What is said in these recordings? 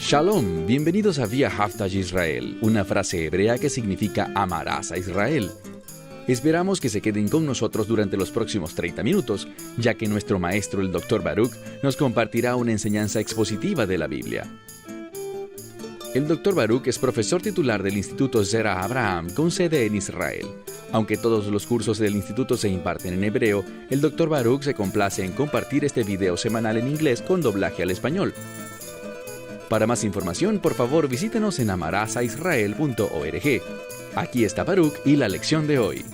Shalom, bienvenidos a Vía Haftaj Israel, una frase hebrea que significa amarás a Israel. Esperamos que se queden con nosotros durante los próximos 30 minutos, ya que nuestro maestro, el Dr. Baruch, nos compartirá una enseñanza expositiva de la Biblia. El Dr. Baruch es profesor titular del Instituto Zera Abraham con sede en Israel. Aunque todos los cursos del instituto se imparten en hebreo, el Dr. Baruch se complace en compartir este video semanal en inglés con doblaje al español. Para más información, por favor, visítenos en amarasaisrael.org. Aquí está Baruch y la lección de hoy.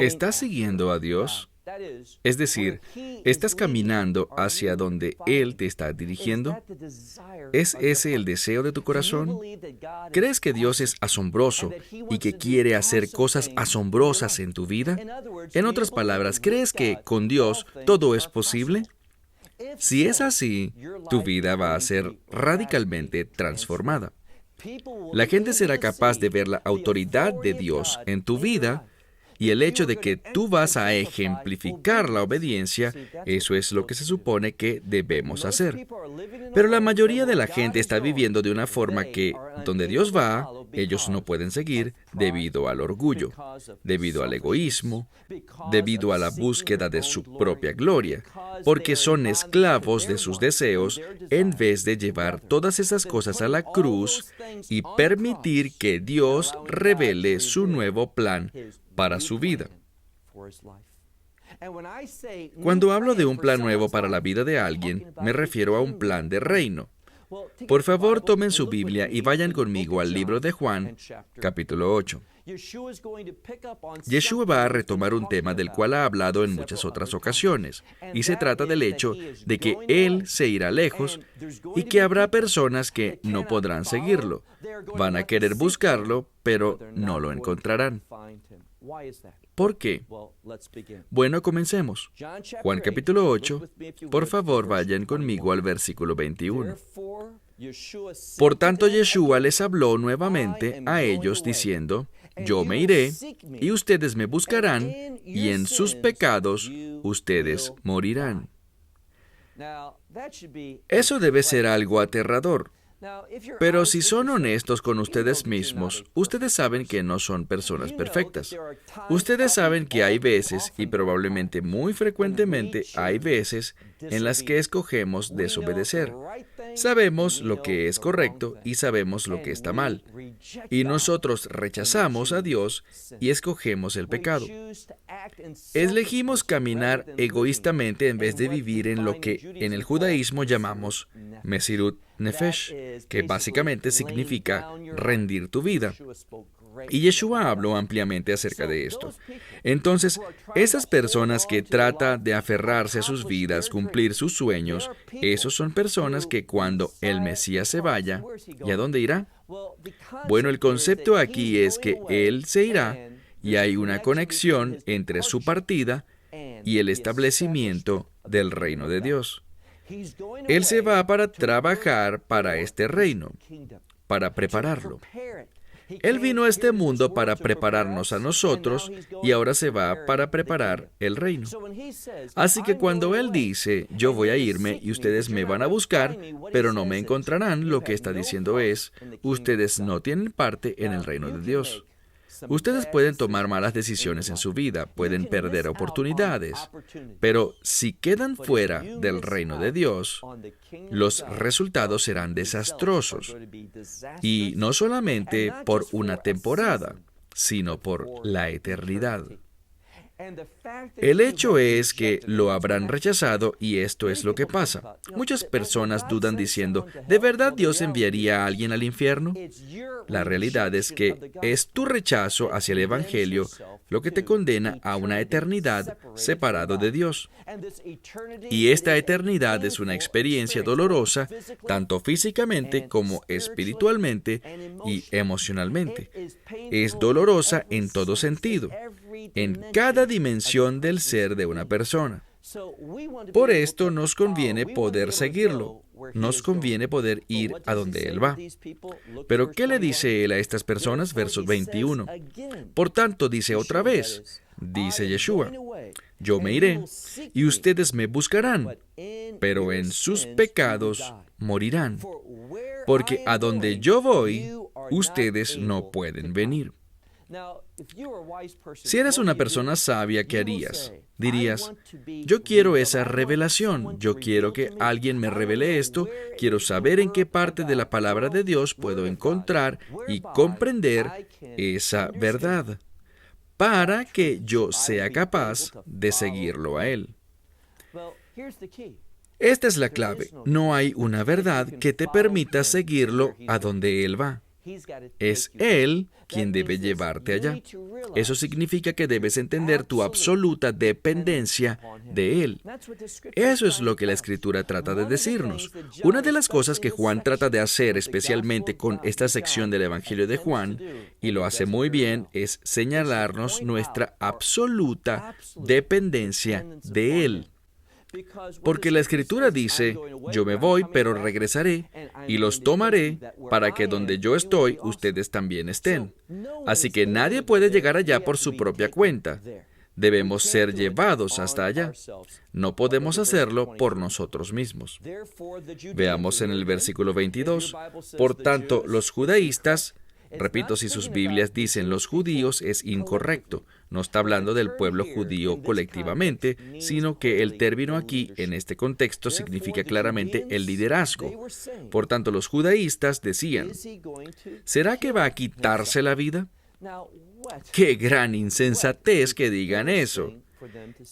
¿Estás siguiendo a Dios? Es decir, ¿estás caminando hacia donde Él te está dirigiendo? ¿Es ese el deseo de tu corazón? ¿Crees que Dios es asombroso y que quiere hacer cosas asombrosas en tu vida? En otras palabras, ¿crees que con Dios todo es posible? Si es así, tu vida va a ser radicalmente transformada. La gente será capaz de ver la autoridad de Dios en tu vida. Y el hecho de que tú vas a ejemplificar la obediencia, eso es lo que se supone que debemos hacer. Pero la mayoría de la gente está viviendo de una forma que, donde Dios va, ellos no pueden seguir debido al orgullo, debido al egoísmo, debido a la búsqueda de su propia gloria, porque son esclavos de sus deseos en vez de llevar todas esas cosas a la cruz y permitir que Dios revele su nuevo plan para su vida. Cuando hablo de un plan nuevo para la vida de alguien, me refiero a un plan de reino. Por favor, tomen su Biblia y vayan conmigo al libro de Juan, capítulo 8. Yeshua va a retomar un tema del cual ha hablado en muchas otras ocasiones, y se trata del hecho de que Él se irá lejos y que habrá personas que no podrán seguirlo. Van a querer buscarlo, pero no lo encontrarán. ¿Por qué? Bueno, comencemos. Juan capítulo 8. Por favor, vayan conmigo al versículo 21. Por tanto, Yeshua les habló nuevamente a ellos diciendo: Yo me iré, y ustedes me buscarán, y en sus pecados ustedes morirán. Eso debe ser algo aterrador. Pero si son honestos con ustedes mismos, ustedes saben que no son personas perfectas. Ustedes saben que hay veces, y probablemente muy frecuentemente hay veces, en las que escogemos desobedecer. Sabemos lo que es correcto y sabemos lo que está mal. Y nosotros rechazamos a Dios y escogemos el pecado. Elegimos caminar egoístamente en vez de vivir en lo que en el judaísmo llamamos Mesirut Nefesh, que básicamente significa rendir tu vida. Y Yeshua habló ampliamente acerca de esto. Entonces, esas personas que tratan de aferrarse a sus vidas, cumplir sus sueños, esos son personas que cuando el Mesías se vaya, ¿y a dónde irá? Bueno, el concepto aquí es que Él se irá y hay una conexión entre su partida y el establecimiento del reino de Dios. Él se va para trabajar para este reino, para prepararlo. Él vino a este mundo para prepararnos a nosotros y ahora se va para preparar el reino. Así que cuando Él dice, yo voy a irme y ustedes me van a buscar, pero no me encontrarán, lo que está diciendo es, ustedes no tienen parte en el reino de Dios. Ustedes pueden tomar malas decisiones en su vida, pueden perder oportunidades, pero si quedan fuera del reino de Dios, los resultados serán desastrosos. Y no solamente por una temporada, sino por la eternidad. El hecho es que lo habrán rechazado y esto es lo que pasa. Muchas personas dudan diciendo, ¿de verdad Dios enviaría a alguien al infierno? La realidad es que es tu rechazo hacia el Evangelio lo que te condena a una eternidad separado de Dios. Y esta eternidad es una experiencia dolorosa, tanto físicamente como espiritualmente y emocionalmente. Es dolorosa en todo sentido, en cada dimensión del ser de una persona. Por esto nos conviene poder seguirlo. Nos conviene poder ir a donde Él va. Pero ¿qué le dice Él a estas personas? Versos 21. Por tanto, dice otra vez, Dice Yeshua, yo me iré y ustedes me buscarán, pero en sus pecados morirán, porque a donde yo voy, ustedes no pueden venir. Si eres una persona sabia, ¿qué harías? Dirías, yo quiero esa revelación, yo quiero que alguien me revele esto, quiero saber en qué parte de la palabra de Dios puedo encontrar y comprender esa verdad, para que yo sea capaz de seguirlo a Él. Esta es la clave. No hay una verdad que te permita seguirlo a donde Él va. Es Él quien debe llevarte allá. Eso significa que debes entender tu absoluta dependencia de Él. Eso es lo que la Escritura trata de decirnos. Una de las cosas que Juan trata de hacer, especialmente con esta sección del Evangelio de Juan, y lo hace muy bien, es señalarnos nuestra absoluta dependencia de Él. Porque la Escritura dice, yo me voy, pero regresaré, y los tomaré, para que donde yo estoy, ustedes también estén. Así que nadie puede llegar allá por su propia cuenta. Debemos ser llevados hasta allá. No podemos hacerlo por nosotros mismos. Veamos en el versículo 22. Por tanto, los judaístas, repito, si sus Biblias dicen los judíos, es incorrecto. No está hablando del pueblo judío colectivamente, sino que el término aquí, en este contexto, significa claramente el liderazgo. Por tanto, los judaístas decían, ¿será que va a quitarse la vida? ¡Qué gran insensatez que digan eso!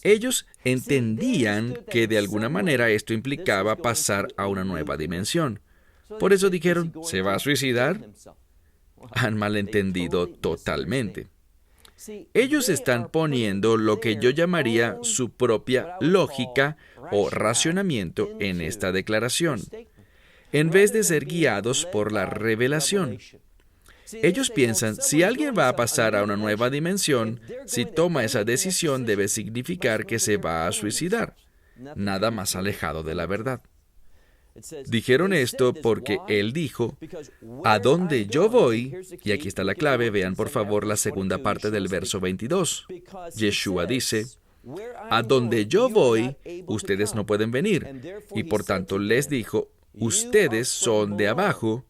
Ellos entendían que de alguna manera esto implicaba pasar a una nueva dimensión. Por eso dijeron, ¿se va a suicidar? Han malentendido totalmente. Ellos están poniendo lo que yo llamaría su propia lógica o racionamiento en esta declaración, en vez de ser guiados por la revelación. Ellos piensan, si alguien va a pasar a una nueva dimensión, si toma esa decisión debe significar que se va a suicidar. Nada más alejado de la verdad. Dijeron esto porque Él dijo, a donde yo voy, y aquí está la clave, vean por favor la segunda parte del verso 22. Yeshua dice, a donde yo voy, ustedes no pueden venir. Y por tanto les dijo, ustedes son de abajo,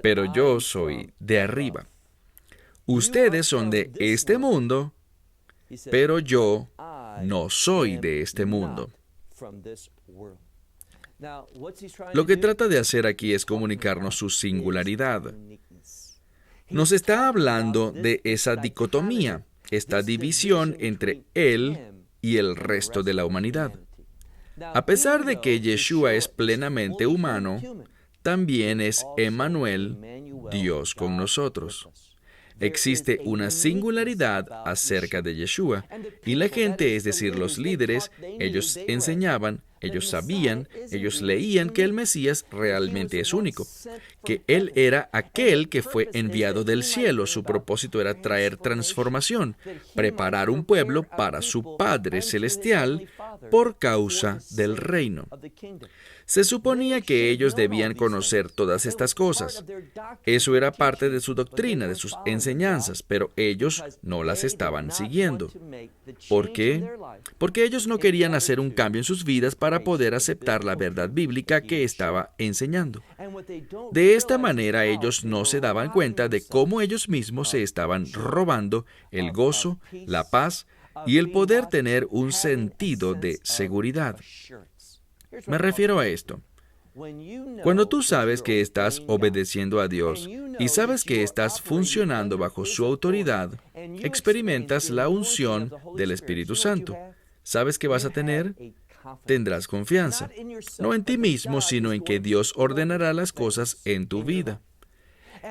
pero yo soy de arriba. Ustedes son de este mundo, pero yo no soy de este mundo. Lo que trata de hacer aquí es comunicarnos su singularidad. Nos está hablando de esa dicotomía, esta división entre Él y el resto de la humanidad. A pesar de que Yeshua es plenamente humano, también es Emmanuel, Dios con nosotros. Existe una singularidad acerca de Yeshua, y la gente, es decir, los líderes, ellos enseñaban, ellos sabían, ellos leían que el Mesías realmente es único, que Él era aquel que fue enviado del cielo. Su propósito era traer transformación, preparar un pueblo para su Padre Celestial por causa del reino. Se suponía que ellos debían conocer todas estas cosas. Eso era parte de su doctrina, de sus enseñanzas, pero ellos no las estaban siguiendo. ¿Por qué? Porque ellos no querían hacer un cambio en sus vidas para poder aceptar la verdad bíblica que estaba enseñando. De esta manera ellos no se daban cuenta de cómo ellos mismos se estaban robando el gozo, la paz y el poder tener un sentido de seguridad. Me refiero a esto. Cuando tú sabes que estás obedeciendo a Dios y sabes que estás funcionando bajo su autoridad, experimentas la unción del Espíritu Santo. ¿Sabes qué vas a tener? Tendrás confianza, no en ti mismo, sino en que Dios ordenará las cosas en tu vida.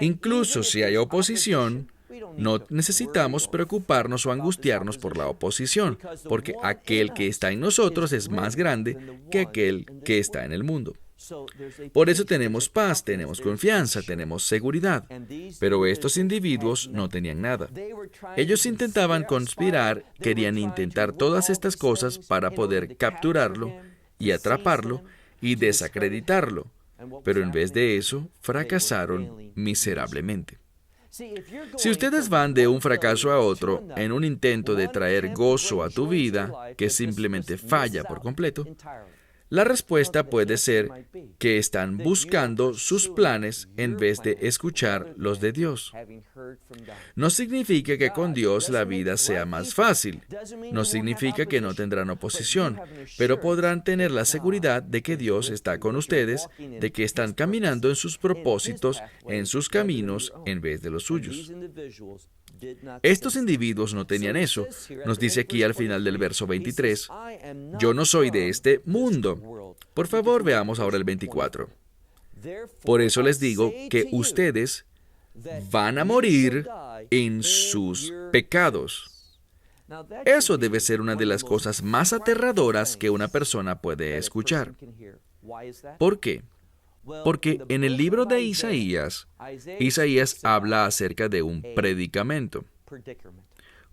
Incluso si hay oposición, no necesitamos preocuparnos o angustiarnos por la oposición, porque aquel que está en nosotros es más grande que aquel que está en el mundo. Por eso tenemos paz, tenemos confianza, tenemos seguridad. Pero estos individuos no tenían nada. Ellos intentaban conspirar, querían intentar todas estas cosas para poder capturarlo y atraparlo y desacreditarlo. Pero en vez de eso, fracasaron miserablemente. Si ustedes van de un fracaso a otro en un intento de traer gozo a tu vida que simplemente falla por completo, la respuesta puede ser que están buscando sus planes en vez de escuchar los de Dios. No significa que con Dios la vida sea más fácil. No significa que no tendrán oposición, pero podrán tener la seguridad de que Dios está con ustedes, de que están caminando en sus propósitos, en sus caminos, en vez de los suyos. Estos individuos no tenían eso. Nos dice aquí al final del verso 23, yo no soy de este mundo. Por favor, veamos ahora el 24. Por eso les digo que ustedes van a morir en sus pecados. Eso debe ser una de las cosas más aterradoras que una persona puede escuchar. ¿Por qué? Porque en el libro de Isaías habla acerca de un predicamento.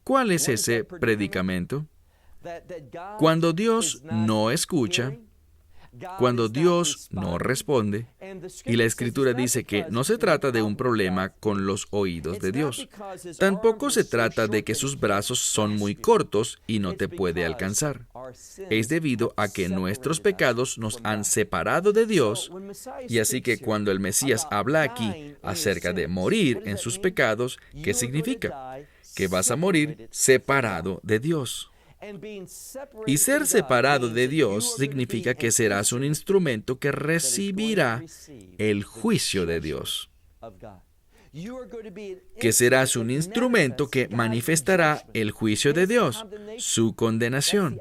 ¿Cuál es ese predicamento? Cuando Dios no escucha, cuando Dios no responde, y la Escritura dice que no se trata de un problema con los oídos de Dios. Tampoco se trata de que sus brazos son muy cortos y no te puede alcanzar. Es debido a que nuestros pecados nos han separado de Dios, y así que cuando el Mesías habla aquí acerca de morir en sus pecados, ¿qué significa? Que vas a morir separado de Dios. Y ser separado de Dios significa que serás un instrumento que recibirá el juicio de Dios. Que serás un instrumento que manifestará el juicio de Dios, su condenación.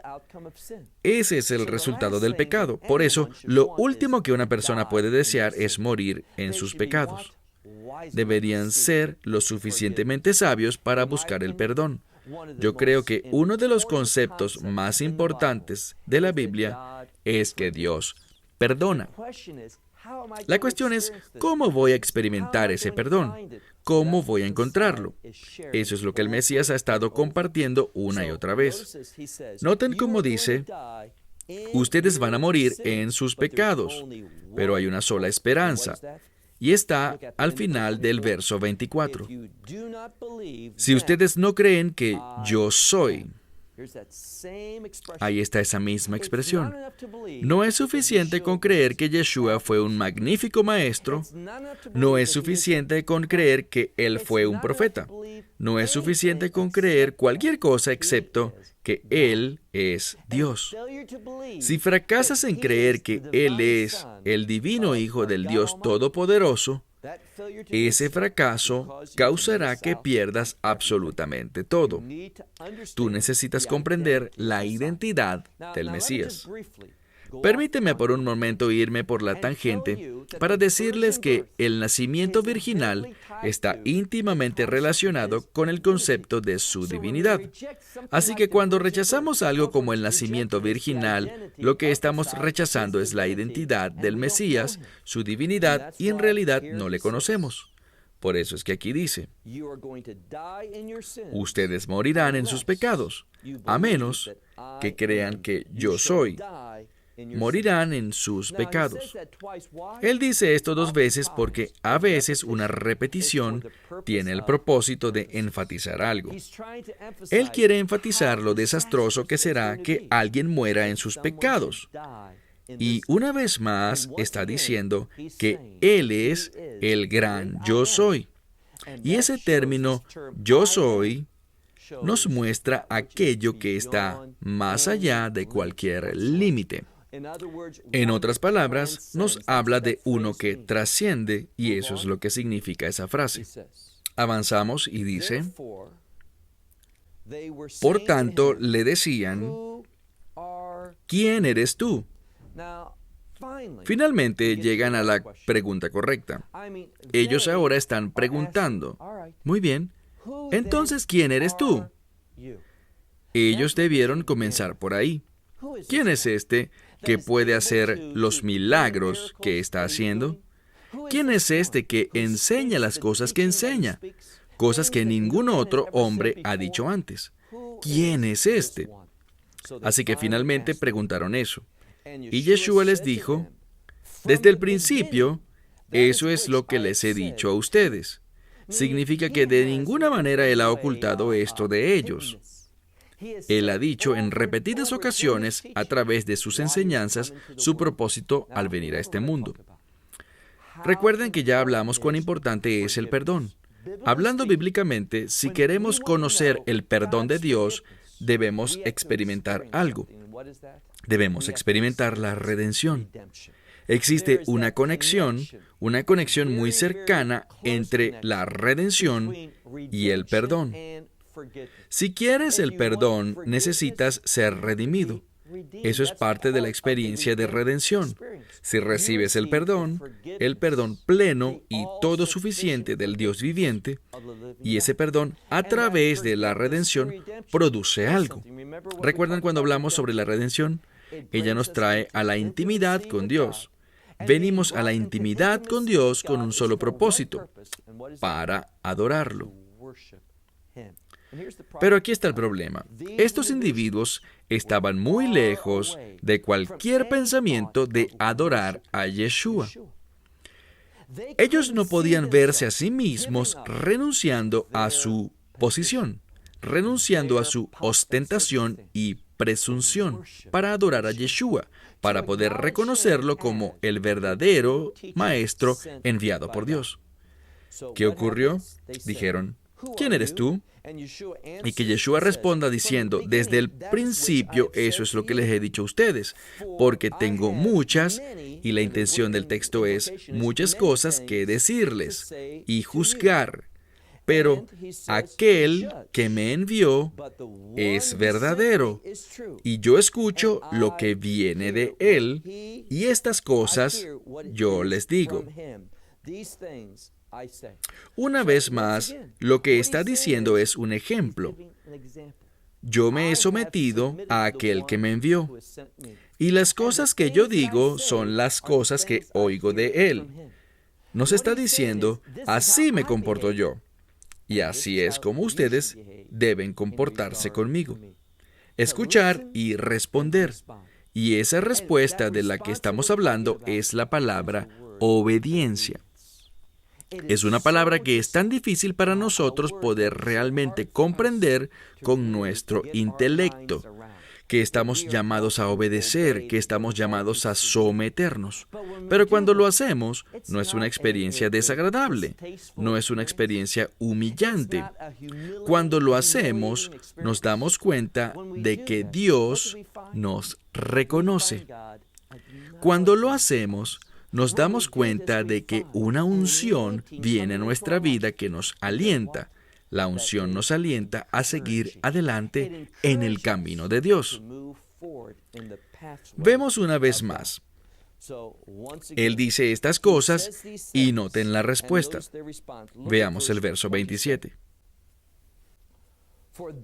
Ese es el resultado del pecado. Por eso, lo último que una persona puede desear es morir en sus pecados. Deberían ser lo suficientemente sabios para buscar el perdón. Yo creo que uno de los conceptos más importantes de la Biblia es que Dios perdona. La cuestión es, ¿cómo voy a experimentar ese perdón? ¿Cómo voy a encontrarlo? Eso es lo que el Mesías ha estado compartiendo una y otra vez. Noten cómo dice, ustedes van a morir en sus pecados, pero hay una sola esperanza. Y está al final del verso 24. Si ustedes no creen que yo soy, ahí está esa misma expresión. No es suficiente con creer que Yeshua fue un magnífico maestro. No es suficiente con creer que Él fue un profeta. No es suficiente con creer cualquier cosa excepto que Él es Dios. Si fracasas en creer que Él es el divino Hijo del Dios Todopoderoso, ese fracaso causará que pierdas absolutamente todo. Tú necesitas comprender la identidad del Mesías. Permíteme por un momento irme por la tangente para decirles que el nacimiento virginal está íntimamente relacionado con el concepto de su divinidad. Así que cuando rechazamos algo como el nacimiento virginal, lo que estamos rechazando es la identidad del Mesías, su divinidad, y en realidad no le conocemos. Por eso es que aquí dice, ustedes morirán en sus pecados, a menos que crean que yo soy. Morirán en sus pecados. Él dice esto dos veces porque a veces una repetición tiene el propósito de enfatizar algo. Él quiere enfatizar lo desastroso que será que alguien muera en sus pecados. Y una vez más está diciendo que Él es el gran yo soy. Y ese término yo soy nos muestra aquello que está más allá de cualquier límite. En otras palabras, nos habla de uno que trasciende, y eso es lo que significa esa frase. Avanzamos y dice, por tanto, le decían, ¿quién eres tú? Finalmente llegan a la pregunta correcta. Ellos ahora están preguntando, muy bien, entonces, ¿quién eres tú? Ellos debieron comenzar por ahí. ¿Quién es este que puede hacer los milagros que está haciendo? ¿Quién es este que enseña las cosas que enseña? Cosas que ningún otro hombre ha dicho antes. ¿Quién es este? Así que finalmente preguntaron eso. Y Yeshua les dijo, desde el principio, eso es lo que les he dicho a ustedes. significa que de ninguna manera Él ha ocultado esto de ellos. Él ha dicho en repetidas ocasiones, a través de sus enseñanzas, su propósito al venir a este mundo. Recuerden que ya hablamos cuán importante es el perdón. Hablando bíblicamente, si queremos conocer el perdón de Dios, debemos experimentar algo. Debemos experimentar la redención. Existe una conexión muy cercana entre la redención y el perdón. Si quieres el perdón, necesitas ser redimido. Eso es parte de la experiencia de redención. Si recibes el perdón pleno y todo suficiente del Dios viviente, y ese perdón a través de la redención produce algo. ¿Recuerdan cuando hablamos sobre la redención? Ella nos trae a la intimidad con Dios. Venimos a la intimidad con Dios con un solo propósito, para adorarlo. Pero aquí está el problema. Estos individuos estaban muy lejos de cualquier pensamiento de adorar a Yeshua. Ellos no podían verse a sí mismos renunciando a su posición, renunciando a su ostentación y presunción para adorar a Yeshua, para poder reconocerlo como el verdadero maestro enviado por Dios. ¿Qué ocurrió? Dijeron, ¿quién eres tú? Y que Yeshua responda diciendo, desde el principio eso es lo que les he dicho a ustedes, porque tengo muchas, y la intención del texto es, muchas cosas que decirles y juzgar. Pero aquel que me envió es verdadero, y yo escucho lo que viene de él, y estas cosas yo les digo. Una vez más, lo que está diciendo es un ejemplo. Yo me he sometido a aquel que me envió, y las cosas que yo digo son las cosas que oigo de él. Nos está diciendo, así me comporto yo, y así es como ustedes deben comportarse conmigo. Escuchar y responder. Y esa respuesta de la que estamos hablando es la palabra obediencia. Es una palabra que es tan difícil para nosotros poder realmente comprender con nuestro intelecto, que estamos llamados a obedecer, que estamos llamados a someternos. Pero cuando lo hacemos, no es una experiencia desagradable, no es una experiencia humillante. Cuando lo hacemos, nos damos cuenta de que Dios nos reconoce. Cuando lo hacemos, nos damos cuenta de que una unción viene a nuestra vida que nos alienta. La unción nos alienta a seguir adelante en el camino de Dios. Vemos una vez más. Él dice estas cosas y noten la respuesta. Veamos el verso 27.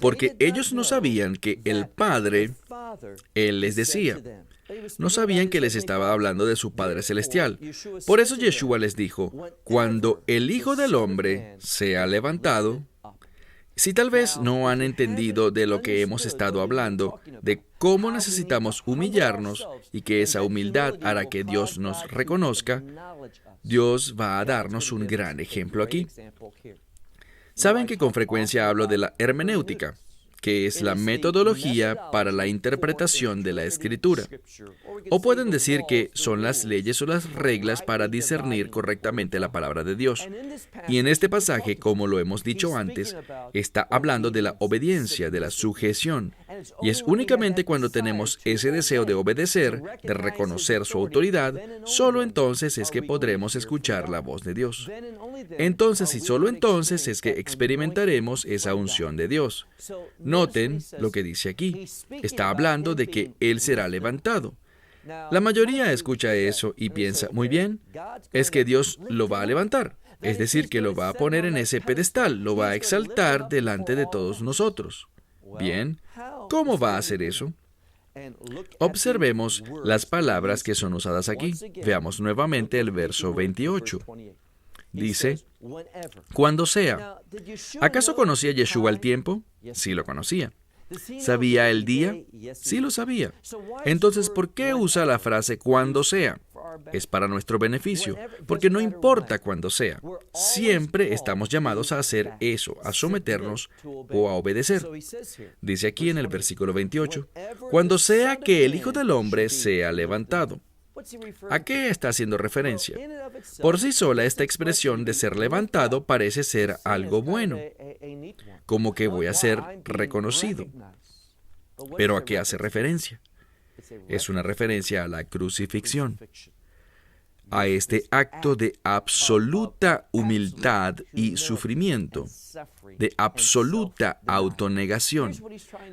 Porque ellos no sabían que el Padre, Él les decía. No sabían que les estaba hablando de su Padre Celestial. Por eso Yeshua les dijo, cuando el Hijo del Hombre sea levantado, si tal vez no han entendido de lo que hemos estado hablando, de cómo necesitamos humillarnos y que esa humildad hará que Dios nos reconozca, Dios va a darnos un gran ejemplo aquí. Saben que con frecuencia hablo de la hermenéutica, que es la metodología para la interpretación de la Escritura. O pueden decir que son las leyes o las reglas para discernir correctamente la palabra de Dios. Y en este pasaje, como lo hemos dicho antes, está hablando de la obediencia, de la sujeción. Y es únicamente cuando tenemos ese deseo de obedecer, de reconocer su autoridad, solo entonces es que podremos escuchar la voz de Dios. Entonces y solo entonces es que experimentaremos esa unción de Dios. Noten lo que dice aquí. Está hablando de que Él será levantado. La mayoría escucha eso y piensa, muy bien, es que Dios lo va a levantar. Es decir, que lo va a poner en ese pedestal, lo va a exaltar delante de todos nosotros. Bien, ¿cómo va a hacer eso? Observemos las palabras que son usadas aquí. Veamos nuevamente el verso 28. Dice, cuando sea. ¿Acaso conocía Yeshua el tiempo? Sí lo conocía. ¿Sabía el día? Sí lo sabía. Entonces, ¿por qué usa la frase cuando sea? es para nuestro beneficio, porque no importa cuándo sea, siempre estamos llamados a hacer eso, a someternos o a obedecer. Dice aquí en el versículo 28, cuando sea que el Hijo del Hombre sea levantado. ¿A qué está haciendo referencia? Por sí sola, esta expresión de ser levantado parece ser algo bueno, como que voy a ser reconocido. ¿Pero a qué hace referencia? Es una referencia a la crucifixión, a este acto de absoluta humildad y sufrimiento, de absoluta autonegación.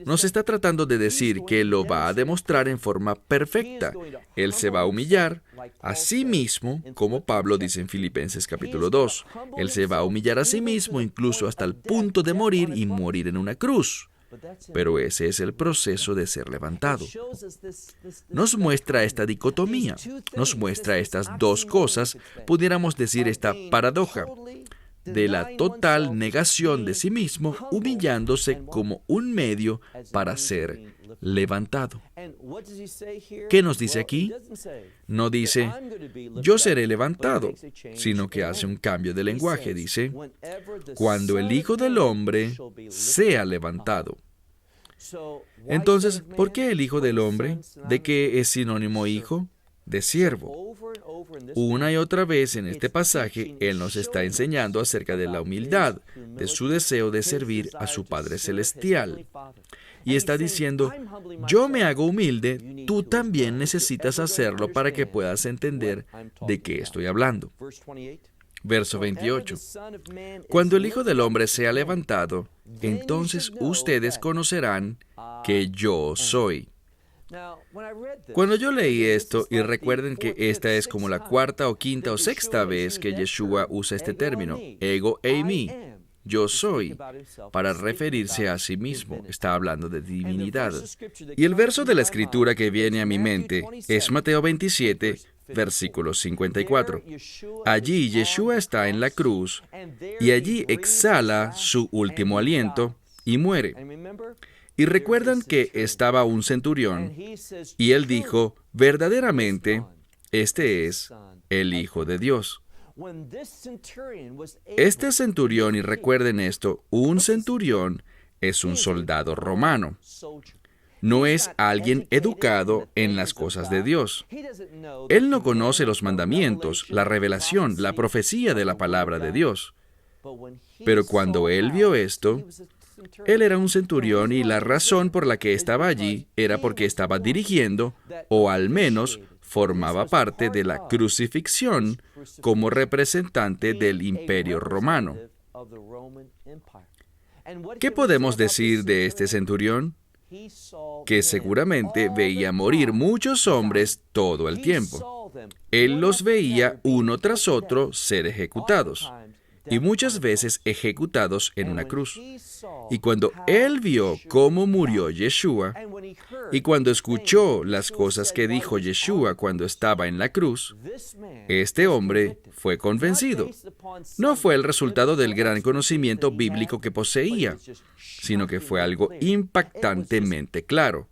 Nos está tratando de decir que lo va a demostrar en forma perfecta. Él se va a humillar a sí mismo, como Pablo dice en Filipenses capítulo 2. Él se va a humillar a sí mismo incluso hasta el punto de morir y morir en una cruz. Pero ese es el proceso de ser levantado. Nos muestra esta dicotomía, nos muestra estas dos cosas, pudiéramos decir esta paradoja, de la total negación de sí mismo, humillándose como un medio para ser levantado. ¿Qué nos dice aquí? No dice, yo seré levantado, sino que hace un cambio de lenguaje. Dice, cuando el Hijo del Hombre sea levantado. Entonces, ¿por qué el Hijo del Hombre? ¿De qué es sinónimo hijo? De siervo. Una y otra vez en este pasaje, Él nos está enseñando acerca de la humildad, de su deseo de servir a su Padre Celestial. Y está diciendo, yo me hago humilde, tú también necesitas hacerlo para que puedas entender de qué estoy hablando. Verso 28. Cuando el Hijo del Hombre sea levantado, entonces ustedes conocerán que yo soy. Cuando yo leí esto, y recuerden que esta es como la cuarta o quinta o sexta vez que Yeshua usa este término, ego eimi, yo soy, para referirse a sí mismo. Está hablando de divinidad. Y el verso de la Escritura que viene a mi mente es Mateo 27, versículo 54. Allí Yeshua está en la cruz y allí exhala su último aliento y muere. Y recuerdan que estaba un centurión y él dijo, verdaderamente, este es el Hijo de Dios. Este centurión, y recuerden esto, un centurión es un soldado romano. No es alguien educado en las cosas de Dios. Él no conoce los mandamientos, la revelación, la profecía de la palabra de Dios. Pero cuando él vio esto, él era un centurión y la razón por la que estaba allí era porque estaba dirigiendo, o al menos formaba parte de la crucifixión como representante del Imperio Romano. ¿Qué podemos decir de este centurión? Que seguramente veía morir muchos hombres todo el tiempo. Él los veía uno tras otro ser ejecutados, y muchas veces ejecutados en una cruz. Y cuando él vio cómo murió Yeshua, y cuando escuchó las cosas que dijo Yeshua cuando estaba en la cruz, este hombre fue convencido. No fue el resultado del gran conocimiento bíblico que poseía, sino que fue algo impactantemente claro.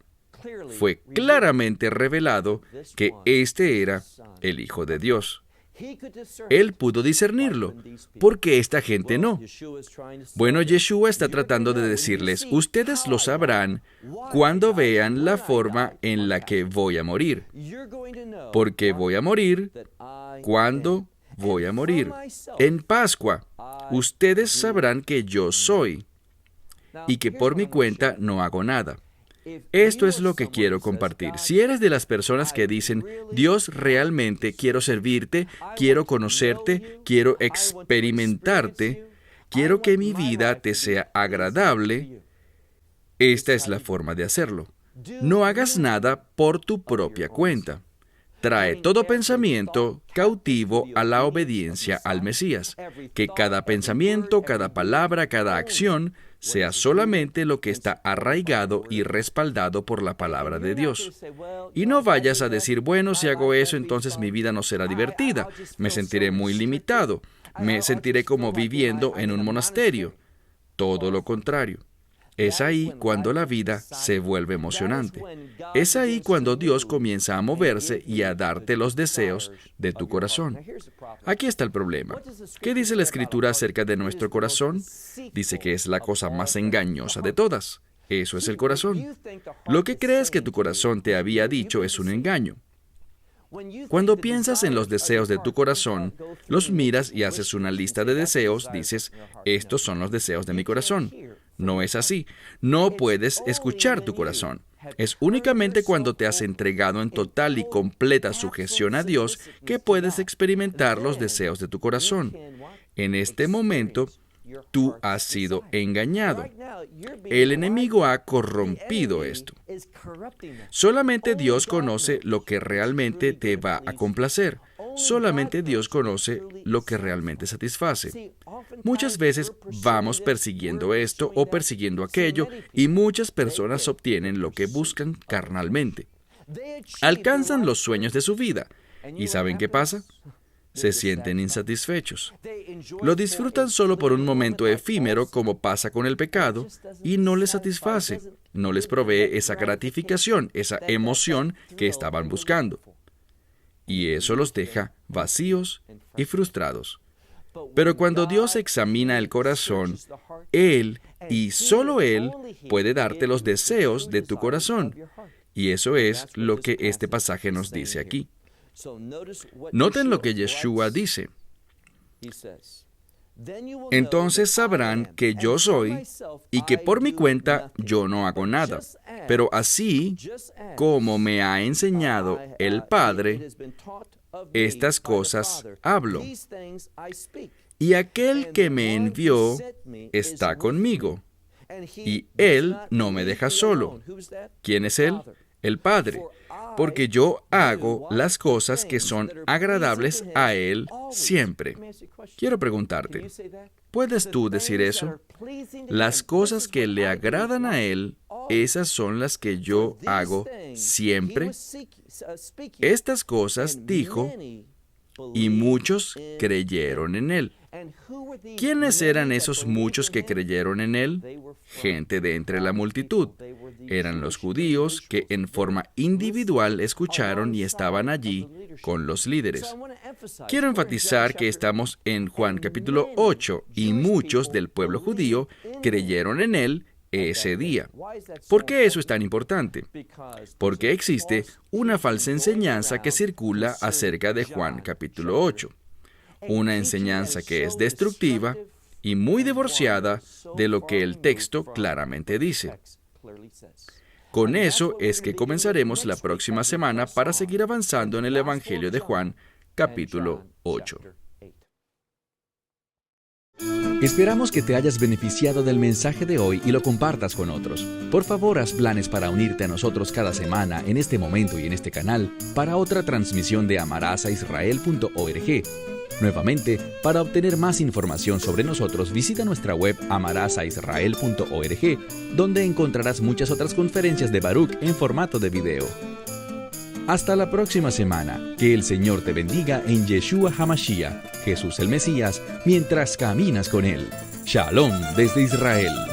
Fue claramente revelado que este era el Hijo de Dios. Él pudo discernirlo. ¿Por qué esta gente no? Bueno, Yeshua está tratando de decirles, ustedes lo sabrán cuando vean la forma en la que voy a morir. Porque voy a morir cuando voy a morir. En Pascua, ustedes sabrán que yo soy y que por mi cuenta no hago nada. Esto es lo que quiero compartir. Si eres de las personas que dicen, Dios, realmente quiero servirte, quiero conocerte, quiero experimentarte, quiero que mi vida te sea agradable, esta es la forma de hacerlo. No hagas nada por tu propia cuenta. Trae todo pensamiento cautivo a la obediencia al Mesías. Que cada pensamiento, cada palabra, cada acción sea solamente lo que está arraigado y respaldado por la palabra de Dios. Y no vayas a decir, bueno, si hago eso, entonces mi vida no será divertida. Me sentiré muy limitado. Me sentiré como viviendo en un monasterio. Todo lo contrario. Es ahí cuando la vida se vuelve emocionante. Es ahí cuando Dios comienza a moverse y a darte los deseos de tu corazón. Aquí está el problema. ¿Qué dice la Escritura acerca de nuestro corazón? Dice que es la cosa más engañosa de todas. Eso es el corazón. Lo que crees que tu corazón te había dicho es un engaño. Cuando piensas en los deseos de tu corazón, los miras y haces una lista de deseos, dices, estos son los deseos de mi corazón. No es así. No puedes escuchar tu corazón. Es únicamente cuando te has entregado en total y completa sujeción a Dios que puedes experimentar los deseos de tu corazón. En este momento, tú has sido engañado. El enemigo ha corrompido esto. Solamente Dios conoce lo que realmente te va a complacer. Solamente Dios conoce lo que realmente satisface. Muchas veces vamos persiguiendo esto o persiguiendo aquello y muchas personas obtienen lo que buscan carnalmente. Alcanzan los sueños de su vida. ¿Y saben qué pasa? Se sienten insatisfechos. Lo disfrutan solo por un momento efímero, como pasa con el pecado, y no les satisface, no les provee esa gratificación, esa emoción que estaban buscando. Y eso los deja vacíos y frustrados. Pero cuando Dios examina el corazón, Él, y solo Él, puede darte los deseos de tu corazón. Y eso es lo que este pasaje nos dice aquí. Noten lo que Yeshua dice. Entonces sabrán que yo soy y que por mi cuenta yo no hago nada, pero así como me ha enseñado el Padre, estas cosas hablo. Y aquel que me envió está conmigo, y Él no me deja solo. ¿Quién es Él? El Padre. Porque yo hago las cosas que son agradables a Él siempre. Quiero preguntarte, ¿puedes tú decir eso? Las cosas que le agradan a Él, esas son las que yo hago siempre. Estas cosas dijo, y muchos creyeron en Él. ¿Quiénes eran esos muchos que creyeron en Él? Gente de entre la multitud. Eran los judíos que en forma individual escucharon y estaban allí con los líderes. Quiero enfatizar que estamos en Juan capítulo 8 y muchos del pueblo judío creyeron en Él ese día. ¿Por qué eso es tan importante? Porque existe una falsa enseñanza que circula acerca de Juan capítulo 8. Una enseñanza que es destructiva y muy divorciada de lo que el texto claramente dice. Con eso es que comenzaremos la próxima semana para seguir avanzando en el Evangelio de Juan, capítulo 8. Esperamos que te hayas beneficiado del mensaje de hoy y lo compartas con otros. Por favor, haz planes para unirte a nosotros cada semana en este momento y en este canal para otra transmisión de amarasaisrael.org. Nuevamente, para obtener más información sobre nosotros, visita nuestra web amarasaisrael.org, donde encontrarás muchas otras conferencias de Baruch en formato de video. Hasta la próxima semana. Que el Señor te bendiga en Yeshua HaMashiach, Jesús el Mesías, mientras caminas con Él. Shalom desde Israel.